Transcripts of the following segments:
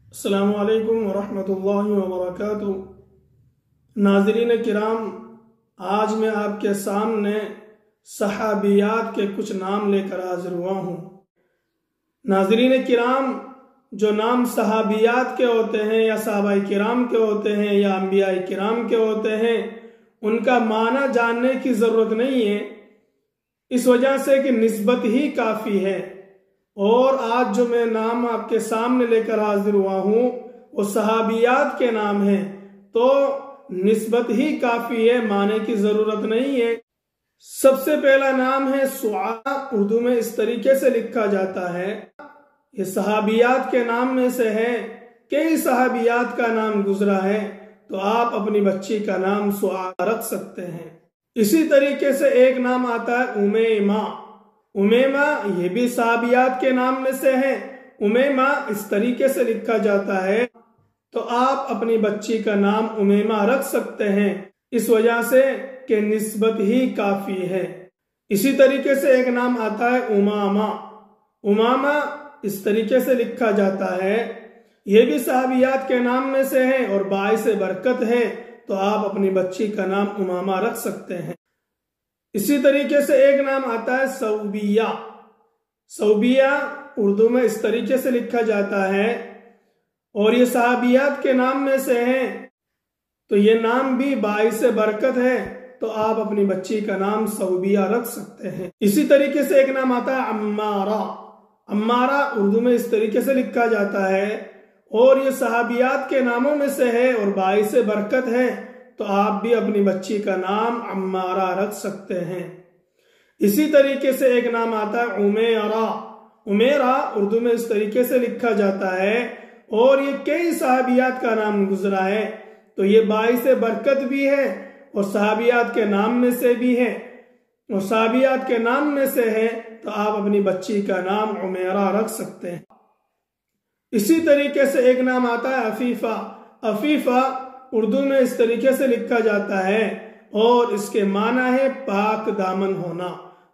अस्सलामु अलैकुम वरहमतुल्लाहि वबरकातुहू। नाज़रीन किराम, आज मैं आपके सामने सहाबियात के कुछ नाम लेकर हाजिर हुआ हूँ। नाज़रीन किराम, जो नाम सहाबियात के होते हैं या सहाबाए किराम के होते हैं या अंबियाए किराम के होते हैं, उनका माना जानने की ज़रूरत नहीं है, इस वजह से कि निस्बत ही काफ़ी है। और आज जो मैं नाम आपके सामने लेकर हाजिर हुआ हूँ वो सहाबियात के नाम हैं, तो निस्बत ही काफ़ी है, माने की ज़रूरत नहीं है। सबसे पहला नाम है सुआ। उर्दू में इस तरीके से लिखा जाता है, ये सहाबियात के नाम में से है। कई सहाबियात का नाम गुजरा है, तो आप अपनी बच्ची का नाम सुआ रख सकते हैं। इसी तरीके से एक नाम आता है उमैमा। उमैमा ये भी सहाबियात के नाम में से है। उमैमा इस तरीके से लिखा जाता है, तो आप अपनी बच्ची का नाम उमैमा रख सकते हैं, इस वजह से कि निस्बत ही काफी है। इसी तरीके से एक नाम आता है उमामा। उमामा इस तरीके से लिखा जाता है, यह भी सहाबियात के नाम में से है और बाइस बरकत है, तो आप अपनी बच्ची का नाम उमामा रख सकते हैं। इसी तरीके से एक नाम आता है सौबिया। सौबिया उर्दू में इस तरीके से लिखा जाता है और ये सहाबियात के नाम में से है, तो ये नाम भी बाइस बरकत है, तो आप अपनी बच्ची का नाम सौबिया रख सकते हैं। इसी तरीके से एक नाम आता है अम्मारा। अम्मारा उर्दू में इस तरीके से लिखा जाता है और ये सहाबियात के नामों में से है और बाइस बरकत है, तो आप भी अपनी बच्ची का नाम अम्मारा रख सकते हैं। इसी तरीके से एक नाम आता है उमेरा। उमेरा उर्दू में इस तरीके से लिखा जाता है और ये कई सहाबियात का नाम गुजरा है, तो ये बाइस बरकत भी है और सहाबियात के नाम में से भी है, और सहाबियात के नाम में से है, तो आप अपनी बच्ची का नाम उमेरा रख सकते हैं। इसी तरीके से एक नाम आता है अफीफा। अफीफा उर्दू में इस तरीके से लिखा जाता है और इसके माना है पाक दामन होना,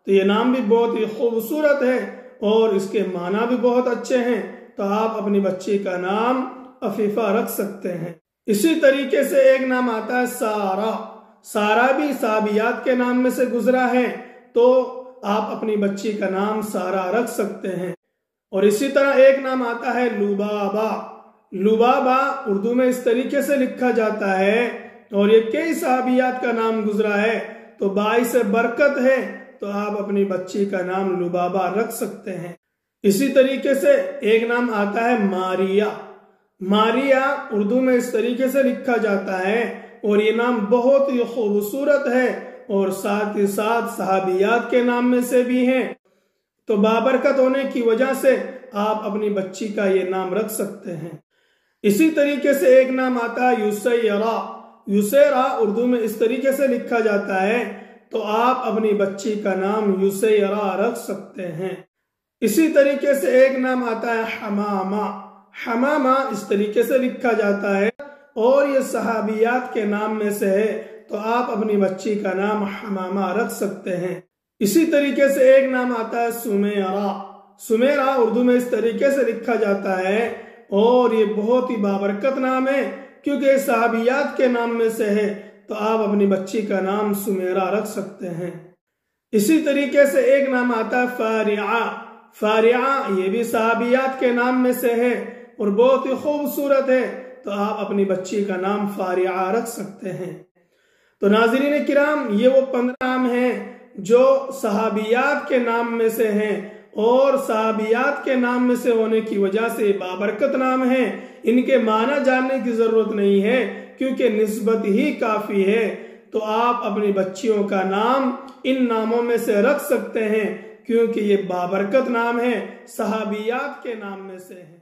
तो ये नाम भी बहुत ही खूबसूरत है और इसके माना भी बहुत अच्छे हैं, तो आप अपनी बच्ची का नाम अफीफा रख सकते हैं। इसी तरीके से एक नाम आता है सारा। सारा भी सहाबियात के नाम में से गुजरा है, तो आप अपनी बच्ची का नाम सारा रख सकते हैं। और इसी तरह एक नाम आता है लुबाबा। लुबाबा उर्दू में इस तरीके से लिखा जाता है और ये कई सहाबियात का नाम गुजरा है, तो बाइस बरकत है, तो आप अपनी बच्ची का नाम लुबाबा रख सकते हैं। इसी तरीके से एक नाम आता है मारिया। मारिया उर्दू में इस तरीके से लिखा जाता है और ये नाम बहुत ही खूबसूरत है और साथ ही साथ सहाबियात के नाम में से भी है, तो बाबरकत होने की वजह से आप अपनी बच्ची का ये नाम रख सकते हैं। इसी तरीके से एक नाम आता है युसैरा। युसैरा उर्दू में इस तरीके से लिखा जाता है, तो आप अपनी बच्ची का नाम युसैरा रख सकते हैं। इसी तरीके से एक नाम आता है हमामा। हमामा इस तरीके से लिखा जाता है और ये सहाबियात के नाम में से है, तो आप अपनी बच्ची का नाम हमामा रख सकते हैं। इसी तरीके से एक नाम आता है सुमेरा। सुमेरा उर्दू में इस तरीके से लिखा जाता है और ये बहुत ही बाबरकत नाम है, क्योंकि सहाबियात के नाम में से है, तो आप अपनी बच्ची का नाम सुमेरा रख सकते हैं। इसी तरीके से एक नाम आता है फारिया। फारिया ये भी सहाबियात के नाम में से है और बहुत ही खूबसूरत है, तो आप अपनी बच्ची का नाम फारिया रख सकते हैं। तो नाज़रीन किराम, ये वो 15 नाम हैं जो सहाबियात के नाम में से हैं और सहाबियात के नाम में से होने की वजह से बाबरकत नाम है। इनके माना जानने की जरूरत नहीं है, क्योंकि निस्बत ही काफी है, तो आप अपनी बच्चियों का नाम इन नामों में से रख सकते हैं, क्योंकि ये बाबरकत नाम है, सहाबियात के नाम में से है।